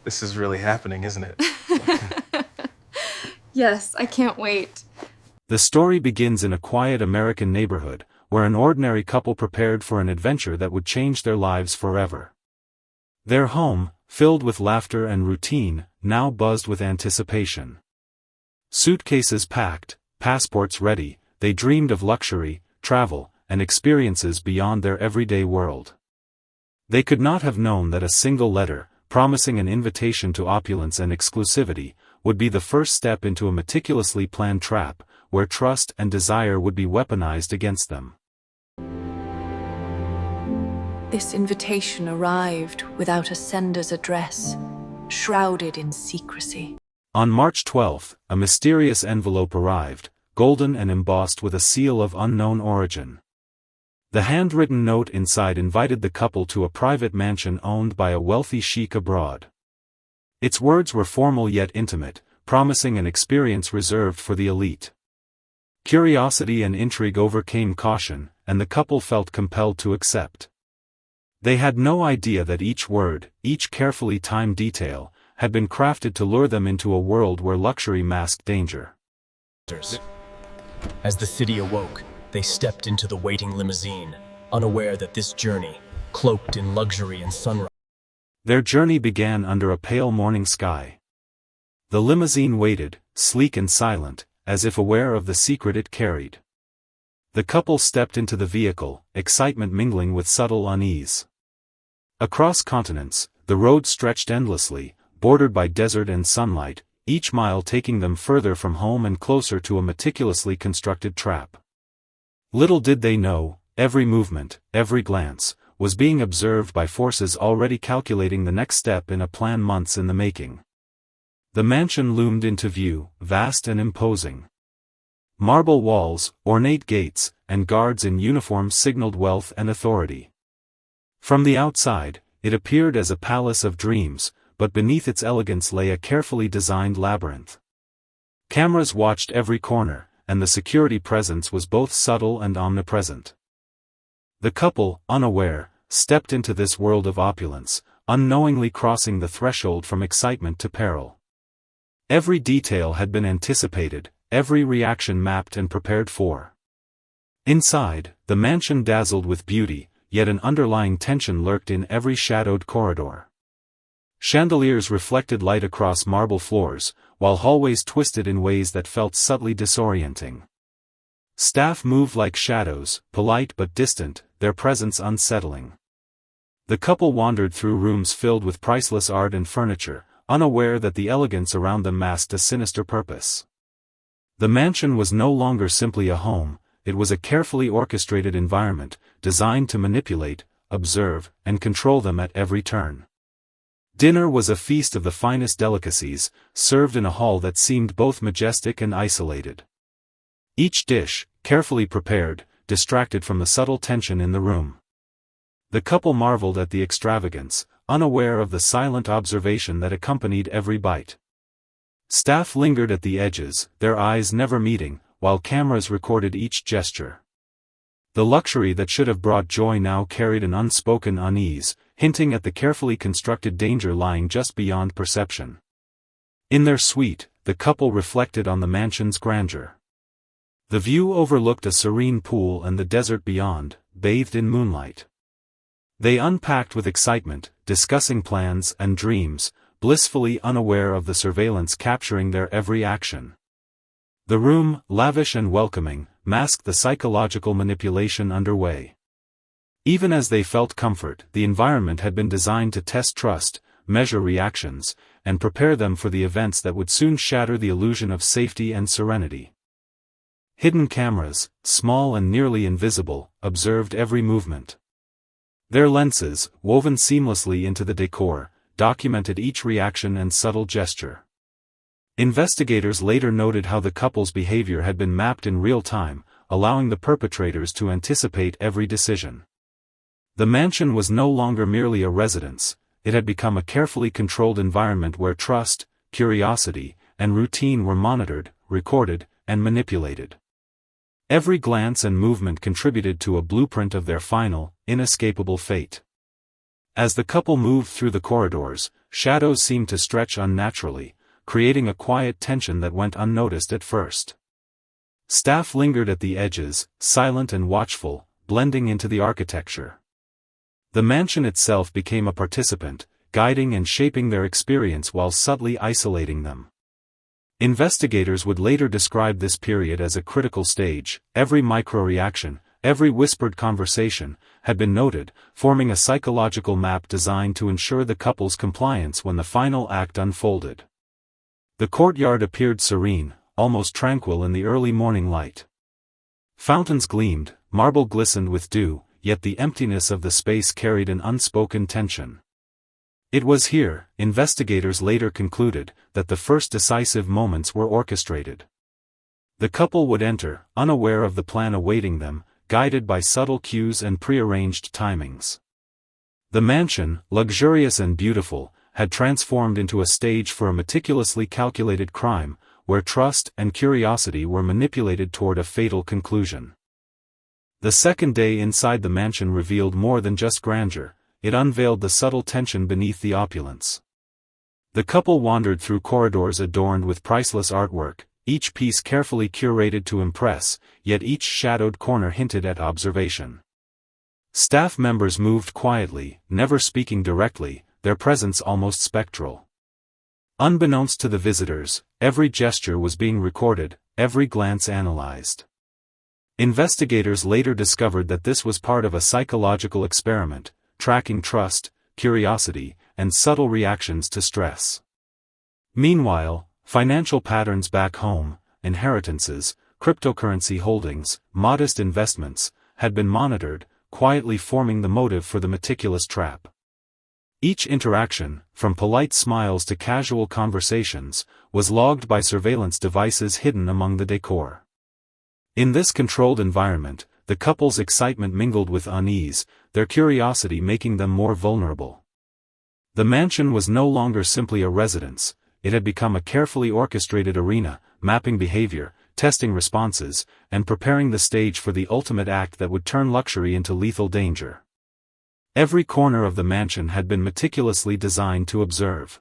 This is really happening, isn't it? Yes, I can't wait. The story begins in a quiet American neighborhood, where an ordinary couple prepared for an adventure that would change their lives forever. Their home, filled with laughter and routine, now buzzed with anticipation. Suitcases packed, passports ready, they dreamed of luxury, travel, and experiences beyond their everyday world. They could not have known that a single letter, promising an invitation to opulence and exclusivity, would be the first step into a meticulously planned trap, where trust and desire would be weaponized against them. This invitation arrived without a sender's address, shrouded in secrecy. On March 12, a mysterious envelope arrived, golden and embossed with a seal of unknown origin. The handwritten note inside invited the couple to a private mansion owned by a wealthy sheikh abroad. Its words were formal yet intimate, promising an experience reserved for the elite. Curiosity and intrigue overcame caution, and the couple felt compelled to accept. They had no idea that each word, each carefully timed detail, had been crafted to lure them into a world where luxury masked danger. As the city awoke, they stepped into the waiting limousine, unaware that this journey, cloaked in luxury and sunrise. Their journey began under a pale morning sky. The limousine waited, sleek and silent, as if aware of the secret it carried. The couple stepped into the vehicle, excitement mingling with subtle unease. Across continents, the road stretched endlessly, bordered by desert and sunlight, each mile taking them further from home and closer to a meticulously constructed trap. Little did they know, every movement, every glance, was being observed by forces already calculating the next step in a plan months in the making. The mansion loomed into view, vast and imposing. Marble walls, ornate gates, and guards in uniform signaled wealth and authority. From the outside, it appeared as a palace of dreams, but beneath its elegance lay a carefully designed labyrinth. Cameras watched every corner, and the security presence was both subtle and omnipresent. The couple, unaware, stepped into this world of opulence, unknowingly crossing the threshold from excitement to peril. Every detail had been anticipated, every reaction mapped and prepared for. Inside, the mansion dazzled with beauty, yet an underlying tension lurked in every shadowed corridor. Chandeliers reflected light across marble floors, while hallways twisted in ways that felt subtly disorienting. Staff moved like shadows, polite but distant, their presence unsettling. The couple wandered through rooms filled with priceless art and furniture, unaware that the elegance around them masked a sinister purpose. The mansion was no longer simply a home, it was a carefully orchestrated environment, designed to manipulate, observe, and control them at every turn. Dinner was a feast of the finest delicacies, served in a hall that seemed both majestic and isolated. Each dish, carefully prepared, distracted from the subtle tension in the room. The couple marveled at the extravagance, unaware of the silent observation that accompanied every bite. Staff lingered at the edges, their eyes never meeting, while cameras recorded each gesture. The luxury that should have brought joy now carried an unspoken unease, hinting at the carefully constructed danger lying just beyond perception. In their suite, the couple reflected on the mansion's grandeur. The view overlooked a serene pool and the desert beyond, bathed in moonlight. They unpacked with excitement, discussing plans and dreams, blissfully unaware of the surveillance capturing their every action. The room, lavish and welcoming, masked the psychological manipulation underway. Even as they felt comfort, the environment had been designed to test trust, measure reactions, and prepare them for the events that would soon shatter the illusion of safety and serenity. Hidden cameras, small and nearly invisible, observed every movement. Their lenses, woven seamlessly into the decor, documented each reaction and subtle gesture. Investigators later noted how the couple's behavior had been mapped in real time, allowing the perpetrators to anticipate every decision. The mansion was no longer merely a residence, it had become a carefully controlled environment where trust, curiosity, and routine were monitored, recorded, and manipulated. Every glance and movement contributed to a blueprint of their final, inescapable fate. As the couple moved through the corridors, shadows seemed to stretch unnaturally, creating a quiet tension that went unnoticed at first. Staff lingered at the edges, silent and watchful, blending into the architecture. The mansion itself became a participant, guiding and shaping their experience while subtly isolating them. Investigators would later describe this period as a critical stage. Every micro-reaction, every whispered conversation, had been noted, forming a psychological map designed to ensure the couple's compliance when the final act unfolded. The courtyard appeared serene, almost tranquil in the early morning light. Fountains gleamed, marble glistened with dew, yet the emptiness of the space carried an unspoken tension. It was here, investigators later concluded, that the first decisive moments were orchestrated. The couple would enter, unaware of the plan awaiting them, guided by subtle cues and prearranged timings. The mansion, luxurious and beautiful, had transformed into a stage for a meticulously calculated crime, where trust and curiosity were manipulated toward a fatal conclusion. The second day inside the mansion revealed more than just grandeur. It unveiled the subtle tension beneath the opulence. The couple wandered through corridors adorned with priceless artwork, each piece carefully curated to impress, yet each shadowed corner hinted at observation. Staff members moved quietly, never speaking directly, their presence almost spectral. Unbeknownst to the visitors, every gesture was being recorded, every glance analyzed. Investigators later discovered that this was part of a psychological experiment, tracking trust, curiosity, and subtle reactions to stress. Meanwhile, financial patterns back home, inheritances, cryptocurrency holdings, modest investments, had been monitored, quietly forming the motive for the meticulous trap. Each interaction, from polite smiles to casual conversations, was logged by surveillance devices hidden among the decor. In this controlled environment, the couple's excitement mingled with unease, their curiosity making them more vulnerable. The mansion was no longer simply a residence, it had become a carefully orchestrated arena, mapping behavior, testing responses, and preparing the stage for the ultimate act that would turn luxury into lethal danger. Every corner of the mansion had been meticulously designed to observe.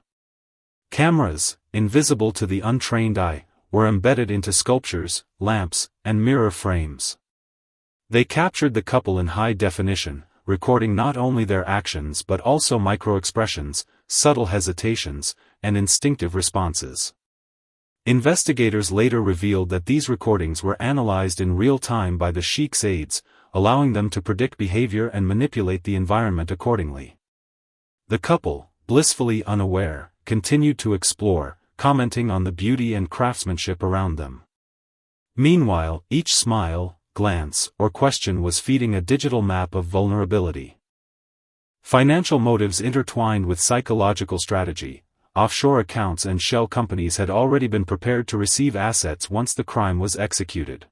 Cameras, invisible to the untrained eye, were embedded into sculptures, lamps, and mirror frames. They captured the couple in high definition, recording not only their actions but also micro-expressions, subtle hesitations, and instinctive responses. Investigators later revealed that these recordings were analyzed in real time by the Sheikh's aides, allowing them to predict behavior and manipulate the environment accordingly. The couple, blissfully unaware, continued to explore, commenting on the beauty and craftsmanship around them. Meanwhile, each smile, glance, or question was feeding a digital map of vulnerability. Financial motives intertwined with psychological strategy. Offshore accounts and shell companies had already been prepared to receive assets once the crime was executed.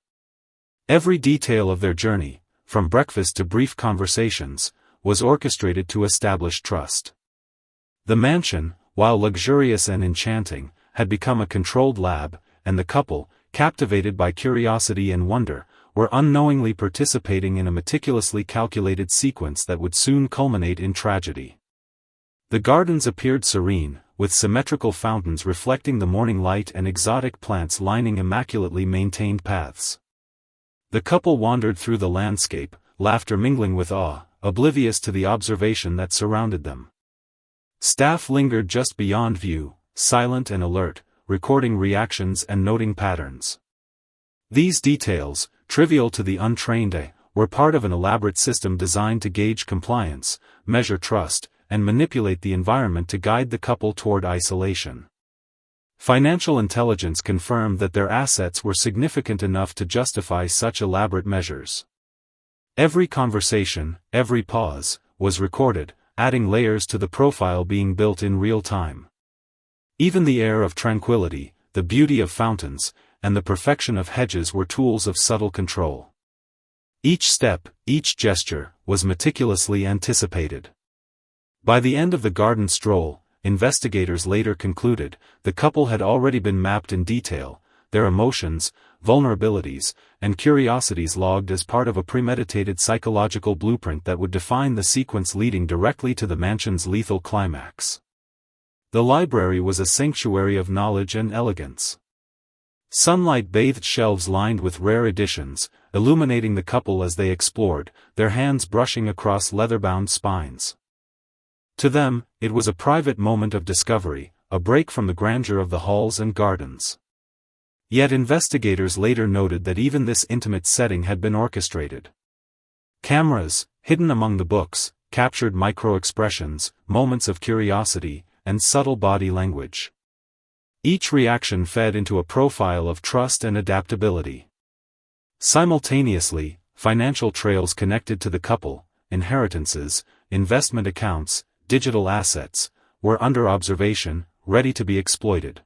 Every detail of their journey, from breakfast to brief conversations, was orchestrated to establish trust. The mansion, while luxurious and enchanting, had become a controlled lab, and the couple, captivated by curiosity and wonder, were unknowingly participating in a meticulously calculated sequence that would soon culminate in tragedy. The gardens appeared serene, with symmetrical fountains reflecting the morning light and exotic plants lining immaculately maintained paths. The couple wandered through the landscape, laughter mingling with awe, oblivious to the observation that surrounded them. Staff lingered just beyond view, silent and alert, recording reactions and noting patterns. These details, trivial to the untrained eye, were part of an elaborate system designed to gauge compliance, measure trust, and manipulate the environment to guide the couple toward isolation. Financial intelligence confirmed that their assets were significant enough to justify such elaborate measures. Every conversation, every pause, was recorded, adding layers to the profile being built in real time. Even the air of tranquility, the beauty of fountains, and the perfection of hedges were tools of subtle control. Each step, each gesture, was meticulously anticipated. By the end of the garden stroll, investigators later concluded, the couple had already been mapped in detail, their emotions, vulnerabilities, and curiosities logged as part of a premeditated psychological blueprint that would define the sequence leading directly to the mansion's lethal climax. The library was a sanctuary of knowledge and elegance. Sunlight-bathed shelves lined with rare editions, illuminating the couple as they explored, their hands brushing across leather-bound spines. To them, it was a private moment of discovery, a break from the grandeur of the halls and gardens. Yet investigators later noted that even this intimate setting had been orchestrated. Cameras, hidden among the books, captured micro-expressions, moments of curiosity, and subtle body language. Each reaction fed into a profile of trust and adaptability. Simultaneously, financial trails connected to the couple, inheritances, investment accounts, digital assets, were under observation, ready to be exploited.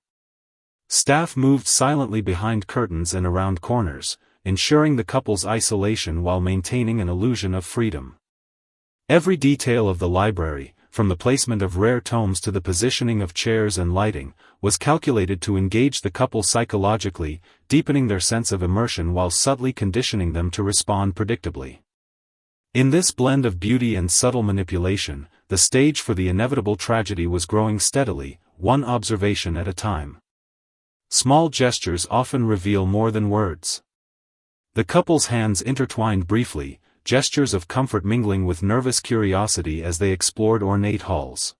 Staff moved silently behind curtains and around corners, ensuring the couple's isolation while maintaining an illusion of freedom. Every detail of the library, from the placement of rare tomes to the positioning of chairs and lighting, was calculated to engage the couple psychologically, deepening their sense of immersion while subtly conditioning them to respond predictably. In this blend of beauty and subtle manipulation, the stage for the inevitable tragedy was growing steadily, one observation at a time. Small gestures often reveal more than words. The couple's hands intertwined briefly, gestures of comfort mingling with nervous curiosity as they explored ornate halls.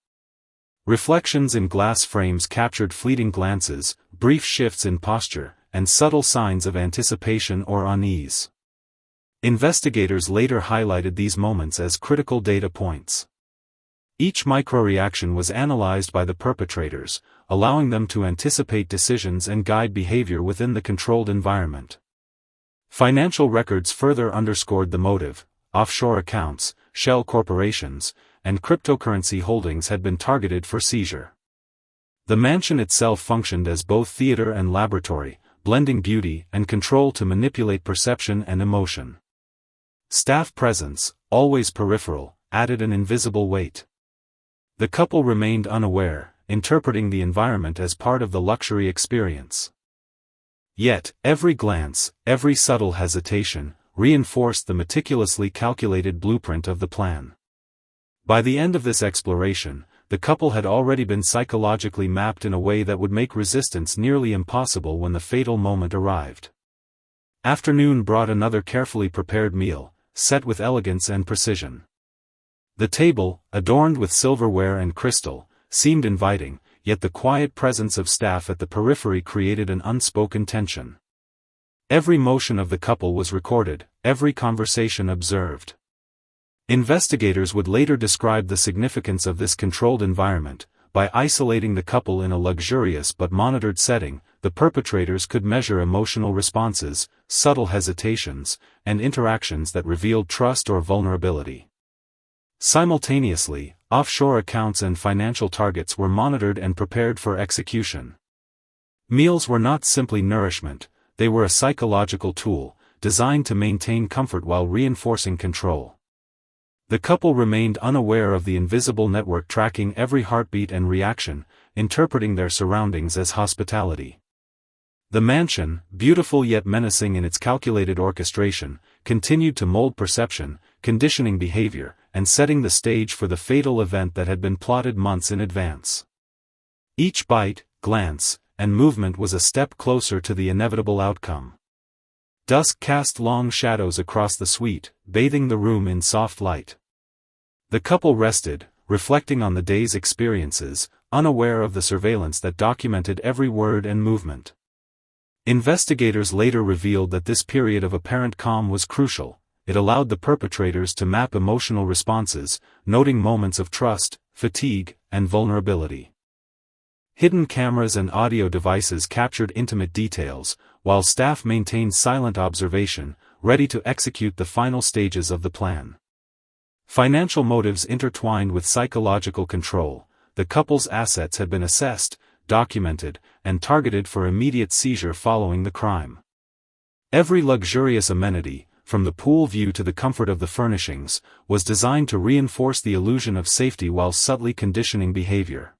Reflections in glass frames captured fleeting glances, brief shifts in posture, and subtle signs of anticipation or unease. Investigators later highlighted these moments as critical data points. Each microreaction was analyzed by the perpetrators, allowing them to anticipate decisions and guide behavior within the controlled environment. Financial records further underscored the motive. Offshore accounts, shell corporations, and cryptocurrency holdings had been targeted for seizure. The mansion itself functioned as both theater and laboratory, blending beauty and control to manipulate perception and emotion. Staff presence, always peripheral, added an invisible weight. The couple remained unaware, interpreting the environment as part of the luxury experience. Yet, every glance, every subtle hesitation, reinforced the meticulously calculated blueprint of the plan. By the end of this exploration, the couple had already been psychologically mapped in a way that would make resistance nearly impossible when the fatal moment arrived. Afternoon brought another carefully prepared meal, set with elegance and precision. The table, adorned with silverware and crystal, seemed inviting, yet the quiet presence of staff at the periphery created an unspoken tension. Every motion of the couple was recorded, every conversation observed. Investigators would later describe the significance of this controlled environment. By isolating the couple in a luxurious but monitored setting, the perpetrators could measure emotional responses, subtle hesitations, and interactions that revealed trust or vulnerability. Simultaneously, offshore accounts and financial targets were monitored and prepared for execution. Meals were not simply nourishment, they were a psychological tool, designed to maintain comfort while reinforcing control. The couple remained unaware of the invisible network tracking every heartbeat and reaction, interpreting their surroundings as hospitality. The mansion, beautiful yet menacing in its calculated orchestration, continued to mold perception, conditioning behavior, and setting the stage for the fatal event that had been plotted months in advance. Each bite, glance, and movement was a step closer to the inevitable outcome. Dusk cast long shadows across the suite, bathing the room in soft light. The couple rested, reflecting on the day's experiences, unaware of the surveillance that documented every word and movement. Investigators later revealed that this period of apparent calm was crucial. It allowed the perpetrators to map emotional responses, noting moments of trust, fatigue, and vulnerability. Hidden cameras and audio devices captured intimate details, while staff maintained silent observation, ready to execute the final stages of the plan. Financial motives intertwined with psychological control. The couple's assets had been assessed, documented, and targeted for immediate seizure following the crime. Every luxurious amenity, from the pool view to the comfort of the furnishings, was designed to reinforce the illusion of safety while subtly conditioning behavior.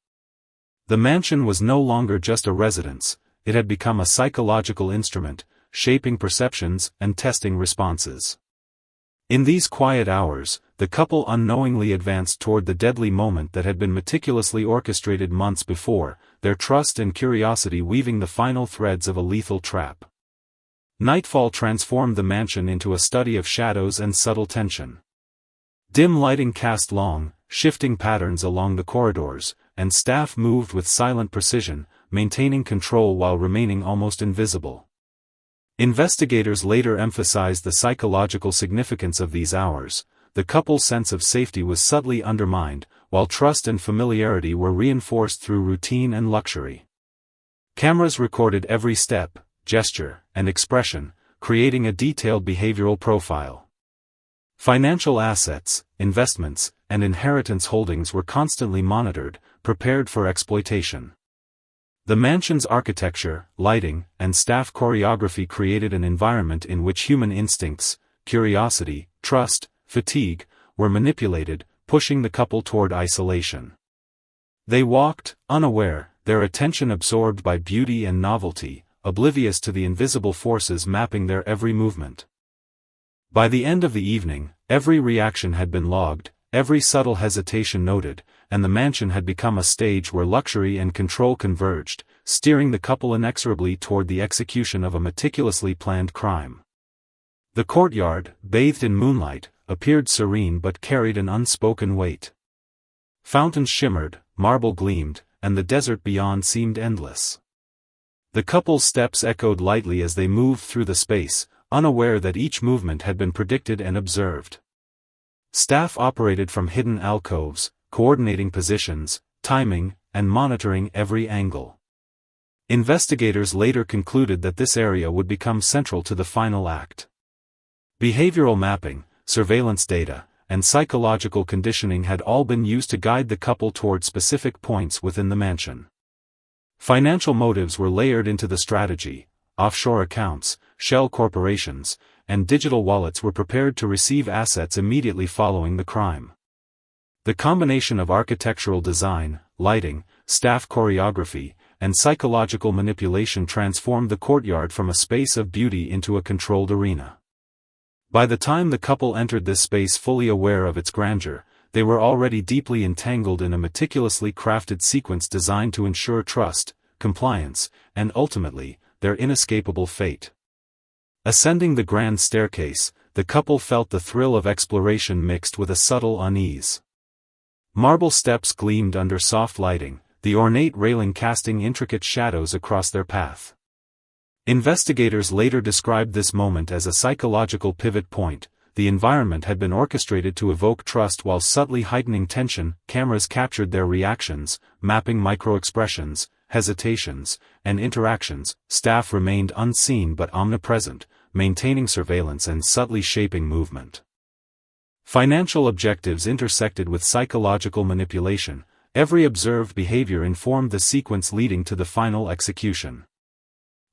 The mansion was no longer just a residence, it had become a psychological instrument, shaping perceptions and testing responses. In these quiet hours, the couple unknowingly advanced toward the deadly moment that had been meticulously orchestrated months before, their trust and curiosity weaving the final threads of a lethal trap. Nightfall transformed the mansion into a study of shadows and subtle tension. Dim lighting cast long, shifting patterns along the corridors, and staff moved with silent precision, maintaining control while remaining almost invisible. Investigators later emphasized the psychological significance of these hours. The couple's sense of safety was subtly undermined, while trust and familiarity were reinforced through routine and luxury. Cameras recorded every step, gesture, and expression, creating a detailed behavioral profile. Financial assets, investments, and inheritance holdings were constantly monitored, prepared for exploitation. The mansion's architecture, lighting, and staff choreography created an environment in which human instincts, curiosity, trust, fatigue, were manipulated, pushing the couple toward isolation. They walked, unaware, their attention absorbed by beauty and novelty, oblivious to the invisible forces mapping their every movement. By the end of the evening, every reaction had been logged, every subtle hesitation noted, and the mansion had become a stage where luxury and control converged, steering the couple inexorably toward the execution of a meticulously planned crime. The courtyard, bathed in moonlight, appeared serene but carried an unspoken weight. Fountains shimmered, marble gleamed, and the desert beyond seemed endless. The couple's steps echoed lightly as they moved through the space, unaware that each movement had been predicted and observed. Staff operated from hidden alcoves, coordinating positions, timing, and monitoring every angle. Investigators later concluded that this area would become central to the final act. Behavioral mapping, surveillance data, and psychological conditioning had all been used to guide the couple toward specific points within the mansion. Financial motives were layered into the strategy. Offshore accounts, shell corporations, and digital wallets were prepared to receive assets immediately following the crime. The combination of architectural design, lighting, staff choreography, and psychological manipulation transformed the courtyard from a space of beauty into a controlled arena. By the time the couple entered this space fully aware of its grandeur, they were already deeply entangled in a meticulously crafted sequence designed to ensure trust, compliance, and ultimately, their inescapable fate. Ascending the grand staircase, the couple felt the thrill of exploration mixed with a subtle unease. Marble steps gleamed under soft lighting, the ornate railing casting intricate shadows across their path. Investigators later described this moment as a psychological pivot point. The environment had been orchestrated to evoke trust while subtly heightening tension. Cameras captured their reactions, mapping micro-expressions, hesitations, and interactions. Staff remained unseen but omnipresent, maintaining surveillance and subtly shaping movement. Financial objectives intersected with psychological manipulation. Every observed behavior informed the sequence leading to the final execution.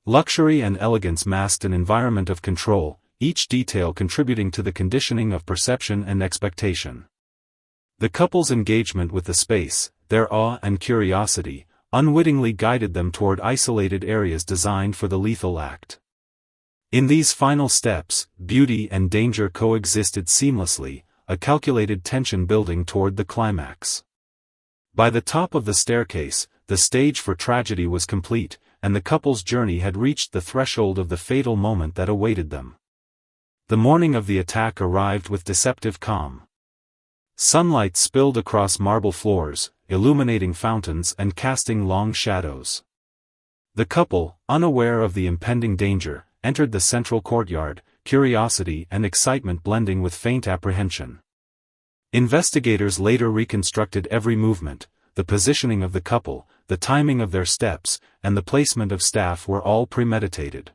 Luxury and elegance masked an environment of control, each detail contributing to the conditioning of perception and expectation. The couple's engagement with the space, their awe and curiosity, unwittingly guided them toward isolated areas designed for the lethal act. In these final steps, beauty and danger coexisted seamlessly, a calculated tension building toward the climax. By the top of the staircase, the stage for tragedy was complete, and the couple's journey had reached the threshold of the fatal moment that awaited them. The morning of the attack arrived with deceptive calm. Sunlight spilled across marble floors, illuminating fountains and casting long shadows. The couple, unaware of the impending danger, entered the central courtyard, curiosity and excitement blending with faint apprehension. Investigators later reconstructed every movement. The positioning of the couple, the timing of their steps, and the placement of staff were all premeditated.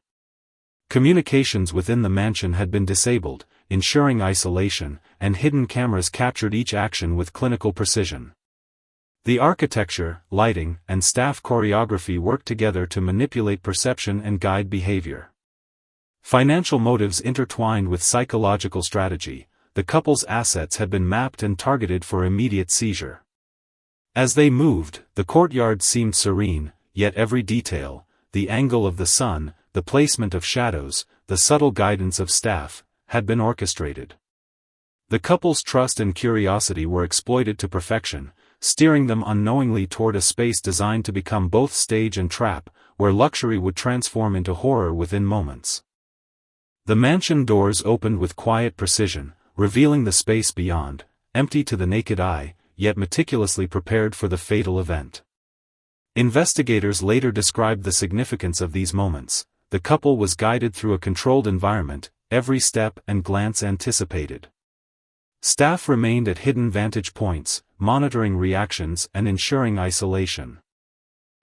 Communications within the mansion had been disabled, ensuring isolation, and hidden cameras captured each action with clinical precision. The architecture, lighting, and staff choreography worked together to manipulate perception and guide behavior. Financial motives intertwined with psychological strategy. The couple's assets had been mapped and targeted for immediate seizure. As they moved, the courtyard seemed serene, yet every detail, the angle of the sun, the placement of shadows, the subtle guidance of staff, had been orchestrated. The couple's trust and curiosity were exploited to perfection, steering them unknowingly toward a space designed to become both stage and trap, where luxury would transform into horror within moments. The mansion doors opened with quiet precision, revealing the space beyond, empty to the naked eye, yet meticulously prepared for the fatal event. Investigators later described the significance of these moments. The couple was guided through a controlled environment, every step and glance anticipated. Staff remained at hidden vantage points, monitoring reactions and ensuring isolation.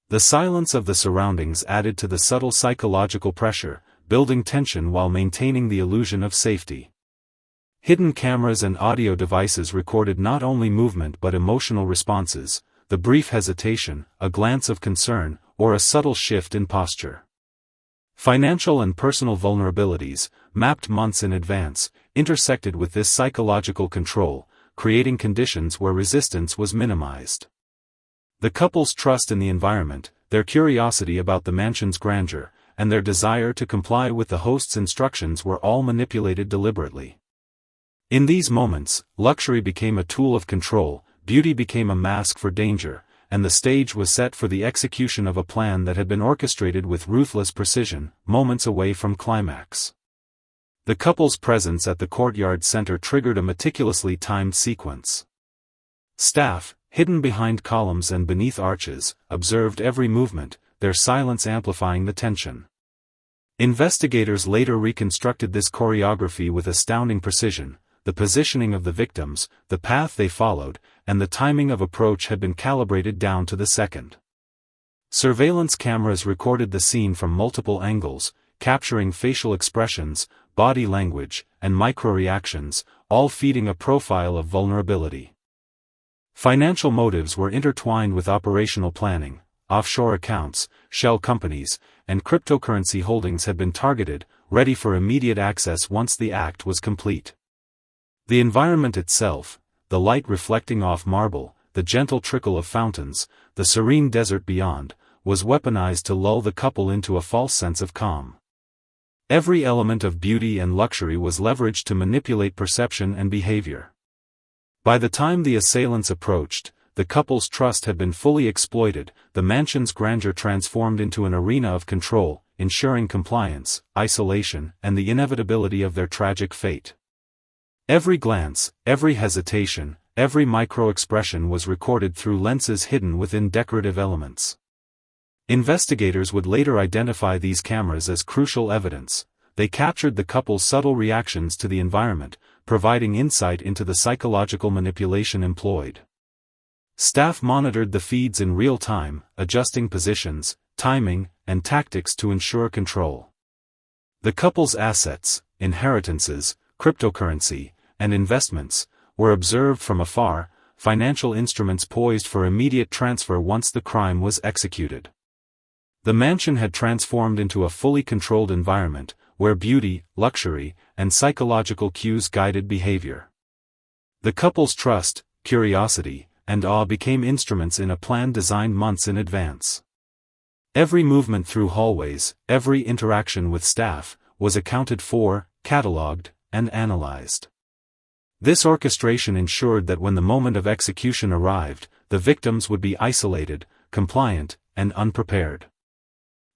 The silence of the surroundings added to the subtle psychological pressure, building tension while maintaining the illusion of safety. Hidden cameras and audio devices recorded not only movement but emotional responses, the brief hesitation, a glance of concern, or a subtle shift in posture. Financial and personal vulnerabilities, mapped months in advance, intersected with this psychological control, creating conditions where resistance was minimized. The couple's trust in the environment, their curiosity about the mansion's grandeur, and their desire to comply with the host's instructions were all manipulated deliberately. In these moments, luxury became a tool of control, beauty became a mask for danger, and the stage was set for the execution of a plan that had been orchestrated with ruthless precision, moments away from climax. The couple's presence at the courtyard center triggered a meticulously timed sequence. Staff, hidden behind columns and beneath arches, observed every movement, their silence amplifying the tension. Investigators later reconstructed this choreography with astounding precision. The positioning of the victims, the path they followed, and the timing of approach had been calibrated down to the second. Surveillance cameras recorded the scene from multiple angles, capturing facial expressions, body language, and micro-reactions, all feeding a profile of vulnerability. Financial motives were intertwined with operational planning. Offshore accounts, shell companies, and cryptocurrency holdings had been targeted, ready for immediate access once the act was complete. The environment itself, the light reflecting off marble, the gentle trickle of fountains, the serene desert beyond, was weaponized to lull the couple into a false sense of calm. Every element of beauty and luxury was leveraged to manipulate perception and behavior. By the time the assailants approached, the couple's trust had been fully exploited, the mansion's grandeur transformed into an arena of control, ensuring compliance, isolation, and the inevitability of their tragic fate. Every glance, every hesitation, every micro-expression was recorded through lenses hidden within decorative elements. Investigators would later identify these cameras as crucial evidence. They captured the couple's subtle reactions to the environment, providing insight into the psychological manipulation employed. Staff monitored the feeds in real time, adjusting positions, timing, and tactics to ensure control. The couple's assets, inheritances, cryptocurrency, and investments, were observed from afar, financial instruments poised for immediate transfer once the crime was executed. The mansion had transformed into a fully controlled environment, where beauty, luxury, and psychological cues guided behavior. The couple's trust, curiosity, and awe became instruments in a plan designed months in advance. Every movement through hallways, every interaction with staff, was accounted for, catalogued, and analyzed. This orchestration ensured that when the moment of execution arrived, the victims would be isolated, compliant, and unprepared.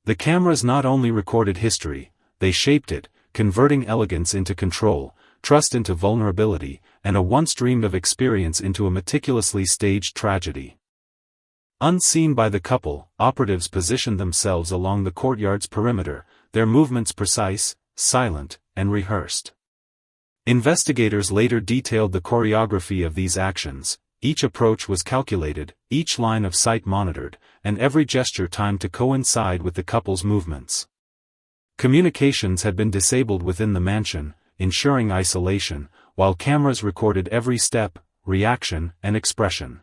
The cameras not only recorded history, they shaped it, converting elegance into control, trust into vulnerability, and a once-dreamed-of experience into a meticulously staged tragedy. Unseen by the couple, operatives positioned themselves along the courtyard's perimeter, their movements precise, silent, and rehearsed. Investigators later detailed the choreography of these actions. Each approach was calculated, each line of sight monitored, and every gesture timed to coincide with the couple's movements. Communications had been disabled within the mansion, ensuring isolation, while cameras recorded every step, reaction, and expression.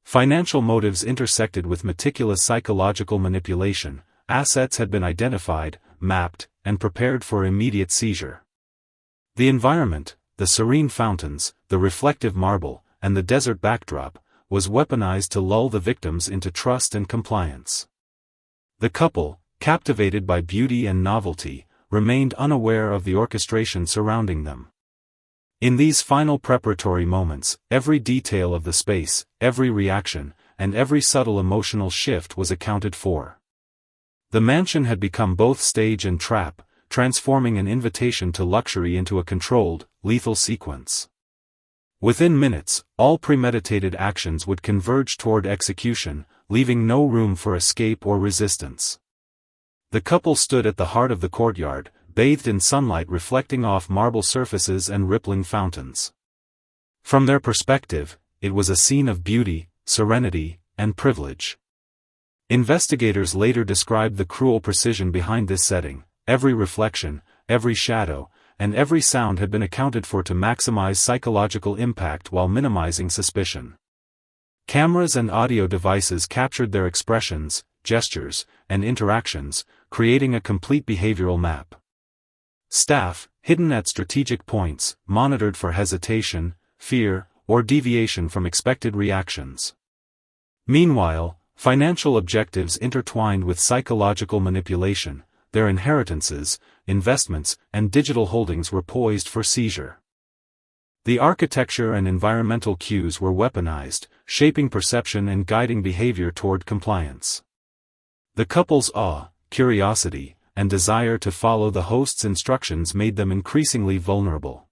Financial motives intersected with meticulous psychological manipulation. Assets had been identified, mapped, and prepared for immediate seizure. The environment, the serene fountains, the reflective marble, and the desert backdrop, was weaponized to lull the victims into trust and compliance. The couple, captivated by beauty and novelty, remained unaware of the orchestration surrounding them. In these final preparatory moments, every detail of the space, every reaction, and every subtle emotional shift was accounted for. The mansion had become both stage and trap, transforming an invitation to luxury into a controlled, lethal sequence. Within minutes, all premeditated actions would converge toward execution, leaving no room for escape or resistance. The couple stood at the heart of the courtyard, bathed in sunlight reflecting off marble surfaces and rippling fountains. From their perspective, it was a scene of beauty, serenity, and privilege. Investigators later described the cruel precision behind this setting. Every reflection, every shadow, and every sound had been accounted for to maximize psychological impact while minimizing suspicion. Cameras and audio devices captured their expressions, gestures, and interactions, creating a complete behavioral map. Staff, hidden at strategic points, monitored for hesitation, fear, or deviation from expected reactions. Meanwhile, financial objectives intertwined with psychological manipulation, their inheritances, investments, and digital holdings were poised for seizure. The architecture and environmental cues were weaponized, shaping perception and guiding behavior toward compliance. The couple's awe, curiosity, and desire to follow the host's instructions made them increasingly vulnerable.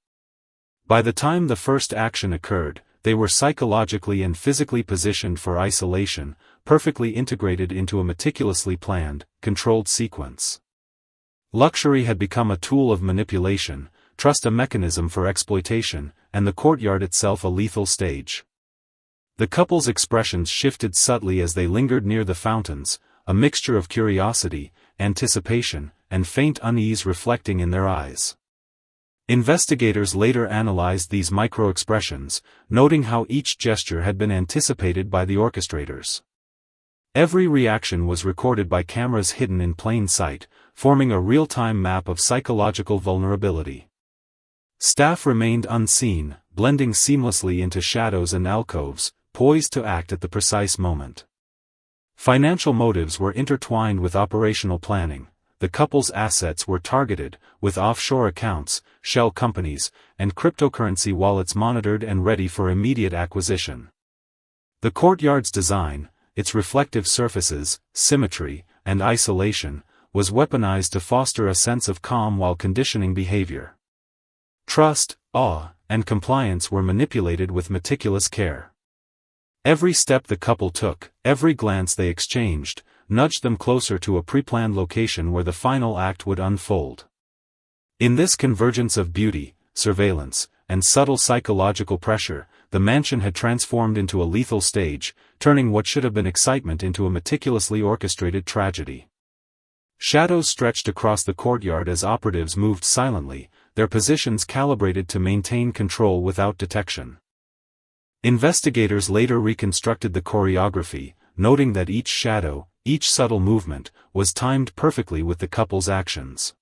By the time the first action occurred, they were psychologically and physically positioned for isolation, perfectly integrated into a meticulously planned, controlled sequence. Luxury had become a tool of manipulation, trust a mechanism for exploitation, and the courtyard itself a lethal stage. The couple's expressions shifted subtly as they lingered near the fountains, a mixture of curiosity, anticipation, and faint unease reflecting in their eyes. Investigators later analyzed these micro-expressions, noting how each gesture had been anticipated by the orchestrators. Every reaction was recorded by cameras hidden in plain sight, forming a real-time map of psychological vulnerability. Staff remained unseen, blending seamlessly into shadows and alcoves, poised to act at the precise moment. Financial motives were intertwined with operational planning. The couple's assets were targeted, with offshore accounts, shell companies, and cryptocurrency wallets monitored and ready for immediate acquisition. The courtyard's design, its reflective surfaces, symmetry, and isolation, was weaponized to foster a sense of calm while conditioning behavior. Trust, awe, and compliance were manipulated with meticulous care. Every step the couple took, every glance they exchanged, nudged them closer to a pre-planned location where the final act would unfold. In this convergence of beauty, surveillance, and subtle psychological pressure, the mansion had transformed into a lethal stage, turning what should have been excitement into a meticulously orchestrated tragedy. Shadows stretched across the courtyard as operatives moved silently, their positions calibrated to maintain control without detection. Investigators later reconstructed the choreography, noting that each shadow, each subtle movement, was timed perfectly with the couple's actions.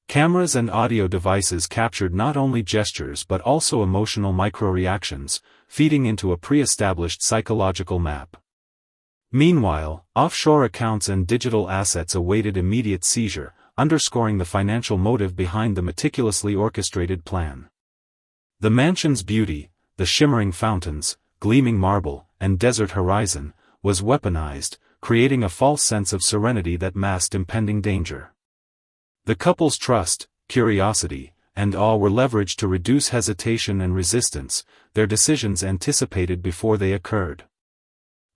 Cameras and audio devices captured not only gestures but also emotional micro-reactions, feeding into a pre-established psychological map. Meanwhile, offshore accounts and digital assets awaited immediate seizure, underscoring the financial motive behind the meticulously orchestrated plan. The mansion's beauty, the shimmering fountains, gleaming marble, and desert horizon, was weaponized, creating a false sense of serenity that masked impending danger. The couple's trust, curiosity, and awe were leveraged to reduce hesitation and resistance, their decisions anticipated before they occurred.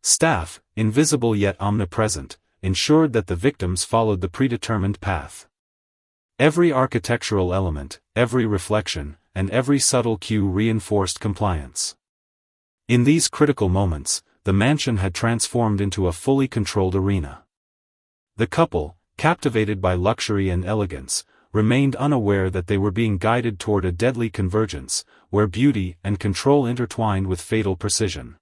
Staff, invisible yet omnipresent, ensured that the victims followed the predetermined path. Every architectural element, every reflection, and every subtle cue reinforced compliance. In these critical moments, the mansion had transformed into a fully controlled arena. The couple, captivated by luxury and elegance, remained unaware that they were being guided toward a deadly convergence, where beauty and control intertwined with fatal precision.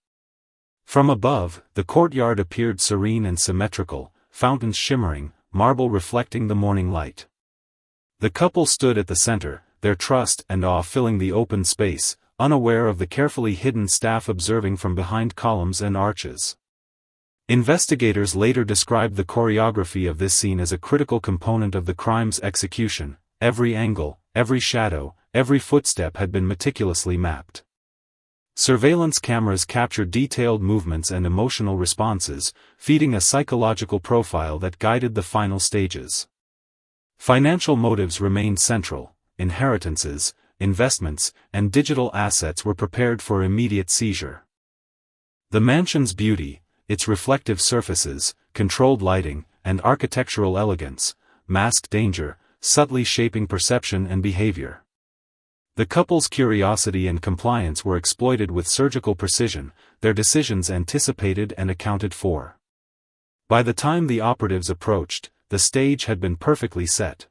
From above, the courtyard appeared serene and symmetrical, fountains shimmering, marble reflecting the morning light. The couple stood at the center, their trust and awe filling the open space, unaware of the carefully hidden staff observing from behind columns and arches. Investigators later described the choreography of this scene as a critical component of the crime's execution. Every angle, every shadow, every footstep had been meticulously mapped. Surveillance cameras captured detailed movements and emotional responses, feeding a psychological profile that guided the final stages. Financial motives remained central. Inheritances, investments, and digital assets were prepared for immediate seizure. The mansion's beauty, its reflective surfaces, controlled lighting, and architectural elegance, masked danger, subtly shaping perception and behavior. The couple's curiosity and compliance were exploited with surgical precision, their decisions anticipated and accounted for. By the time the operatives approached, the stage had been perfectly set.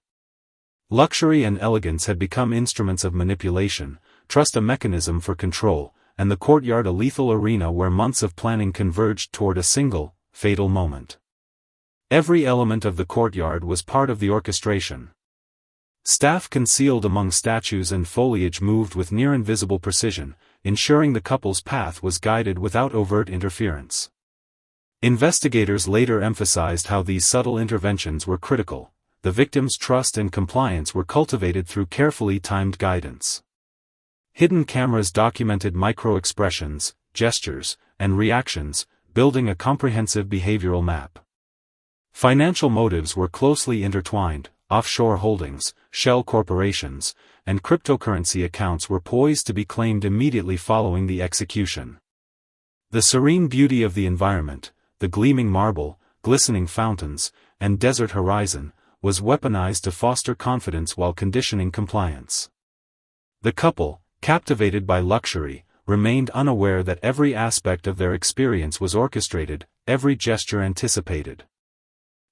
Luxury and elegance had become instruments of manipulation, trust a mechanism for control, and the courtyard a lethal arena where months of planning converged toward a single, fatal moment. Every element of the courtyard was part of the orchestration. Staff concealed among statues and foliage moved with near-invisible precision, ensuring the couple's path was guided without overt interference. Investigators later emphasized how these subtle interventions were critical. The victim's trust and compliance were cultivated through carefully timed guidance. Hidden cameras documented micro-expressions, gestures, and reactions, building a comprehensive behavioral map. Financial motives were closely intertwined. Offshore holdings, shell corporations, and cryptocurrency accounts were poised to be claimed immediately following the execution. The serene beauty of the environment, the gleaming marble, glistening fountains, and desert horizon, was weaponized to foster confidence while conditioning compliance. The couple, captivated by luxury, remained unaware that every aspect of their experience was orchestrated, every gesture anticipated.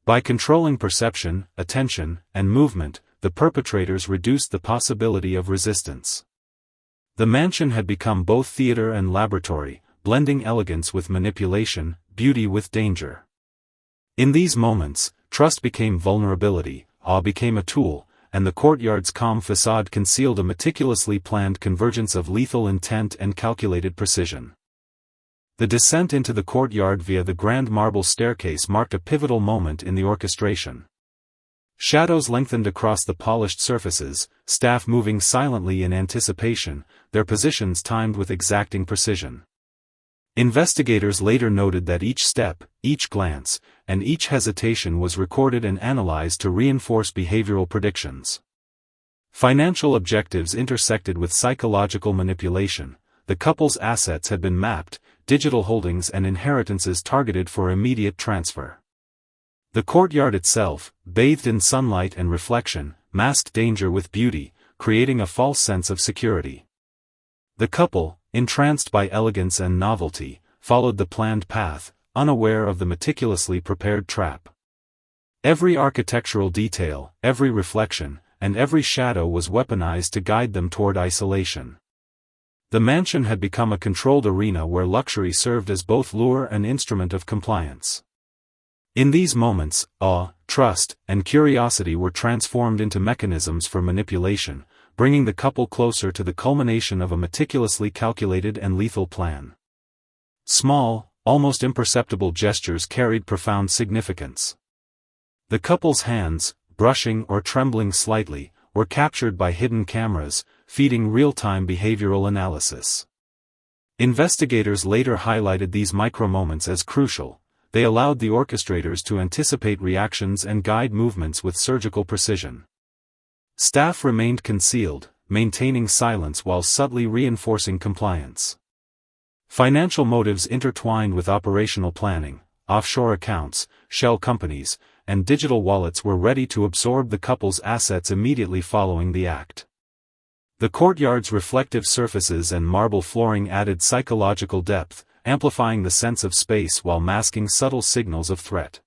By controlling perception, attention, and movement, the perpetrators reduced the possibility of resistance. The mansion had become both theater and laboratory, blending elegance with manipulation, beauty with danger. In these moments, trust became vulnerability, awe became a tool, and the courtyard's calm facade concealed a meticulously planned convergence of lethal intent and calculated precision. The descent into the courtyard via the grand marble staircase marked a pivotal moment in the orchestration. Shadows lengthened across the polished surfaces, staff moving silently in anticipation, their positions timed with exacting precision. Investigators later noted that each step, each glance, and each hesitation was recorded and analyzed to reinforce behavioral predictions. Financial objectives intersected with psychological manipulation. The couple's assets had been mapped, digital holdings and inheritances targeted for immediate transfer. The courtyard itself, bathed in sunlight and reflection, masked danger with beauty, creating a false sense of security. The couple, entranced by elegance and novelty, followed the planned path, unaware of the meticulously prepared trap. Every architectural detail, every reflection, and every shadow was weaponized to guide them toward isolation. The mansion had become a controlled arena where luxury served as both lure and instrument of compliance. In these moments, awe, trust, and curiosity were transformed into mechanisms for manipulation, bringing the couple closer to the culmination of a meticulously calculated and lethal plan. Small, almost imperceptible gestures carried profound significance. The couple's hands, brushing or trembling slightly, were captured by hidden cameras, feeding real-time behavioral analysis. Investigators later highlighted these micro-moments as crucial. They allowed the orchestrators to anticipate reactions and guide movements with surgical precision. Staff remained concealed, maintaining silence while subtly reinforcing compliance. Financial motives intertwined with operational planning. Offshore accounts, shell companies, and digital wallets were ready to absorb the couple's assets immediately following the act. The courtyard's reflective surfaces and marble flooring added psychological depth, amplifying the sense of space while masking subtle signals of threat.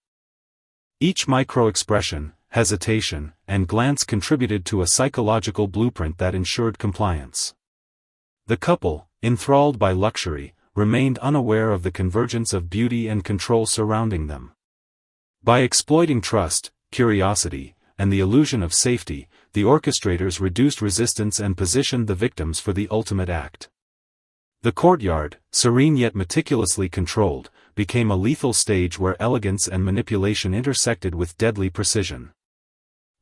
Each micro-expression, hesitation, and glance contributed to a psychological blueprint that ensured compliance. The couple, enthralled by luxury, remained unaware of the convergence of beauty and control surrounding them. By exploiting trust, curiosity, and the illusion of safety, the orchestrators reduced resistance and positioned the victims for the ultimate act. The courtyard, serene yet meticulously controlled, became a lethal stage where elegance and manipulation intersected with deadly precision.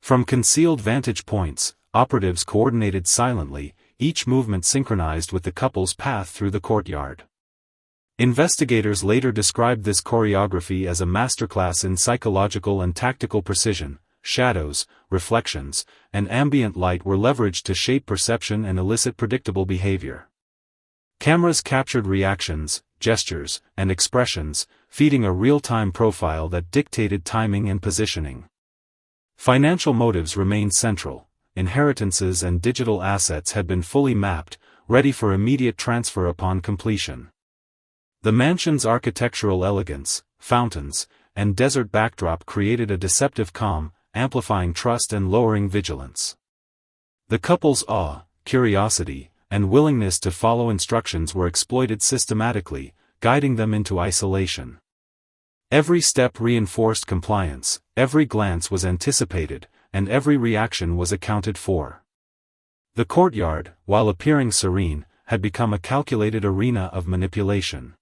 From concealed vantage points, operatives coordinated silently, each movement synchronized with the couple's path through the courtyard. Investigators later described this choreography as a masterclass in psychological and tactical precision. Shadows, reflections, and ambient light were leveraged to shape perception and elicit predictable behavior. Cameras captured reactions, gestures, and expressions, feeding a real-time profile that dictated timing and positioning. Financial motives remained central. Inheritances and digital assets had been fully mapped, ready for immediate transfer upon completion. The mansion's architectural elegance, fountains, and desert backdrop created a deceptive calm, amplifying trust and lowering vigilance. The couple's awe, curiosity, and willingness to follow instructions were exploited systematically, guiding them into isolation. Every step reinforced compliance, every glance was anticipated, and every reaction was accounted for. The courtyard, while appearing serene, had become a calculated arena of manipulation.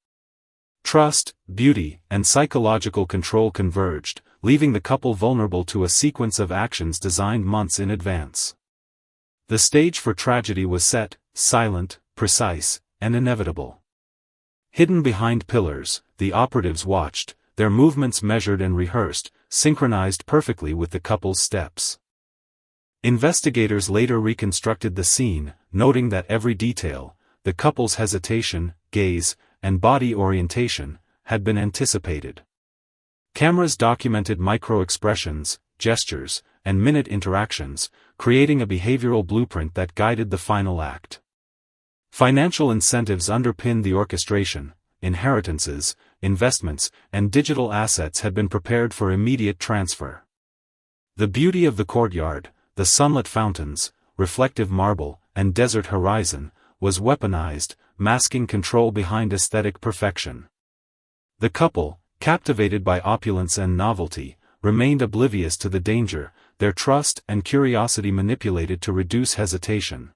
Trust, beauty, and psychological control converged, leaving the couple vulnerable to a sequence of actions designed months in advance. The stage for tragedy was set, silent, precise, and inevitable. Hidden behind pillars, the operatives watched, their movements measured and rehearsed, synchronized perfectly with the couple's steps. Investigators later reconstructed the scene, noting that every detail, the couple's hesitation, gaze, and body orientation, had been anticipated. Cameras documented micro-expressions, gestures, and minute interactions, creating a behavioral blueprint that guided the final act. Financial incentives underpinned the orchestration. Inheritances, investments, and digital assets had been prepared for immediate transfer. The beauty of the courtyard, the sunlit fountains, reflective marble, and desert horizon, was weaponized, masking control behind aesthetic perfection. The couple, captivated by opulence and novelty, remained oblivious to the danger, their trust and curiosity manipulated to reduce hesitation.